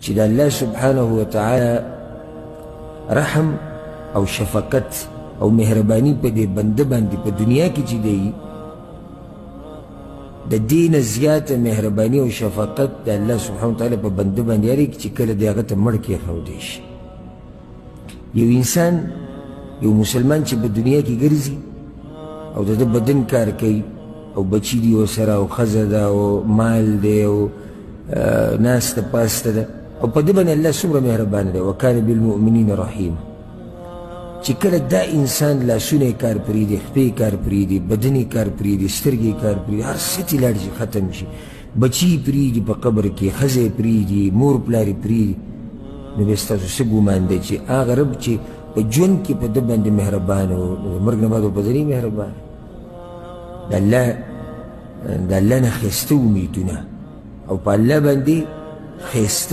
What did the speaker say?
چې د الله سبحانه وتعالی رحم او شفقت او مهرباني په دې بنده باندې په دنیا کې چې دی د دې نه زیاته مهرباني او شفقت د الله سبحانه وتعالی په بنده باندې هرې چې کله د هغه ته مړ کېښودی شي. یو انسان یو مسلمان چې په دنیا کې ګرځي او د ده بدن کار کوي او بچي دي ورسره او ښځه ده او مال دی او ناسته پاسته ده او په ده باندې الله څومره مهربانه دی. وکان بالمؤمنین رحیما. چې کله دا انسان لاسونه یې کار پرېږدي، خپې یې کار پرېږدي، بدن یې کار پرېږدي، سترګې یې کار پرېږدي، هر څه ته لاړ شي ختم شي، بچي یې پرېږدي په قبر کې، ښځه یې پرېږدي، مور پلار یې پرېږدي، نو بیا ستاسو څه ګمان دی چې هغه رب چې په ژوند کې په ده باندې مهربانه و د مرګ نه بعد به په ده نه مهربانه. د الله نه ښایسته امیدونه او په الله باندې ښایسته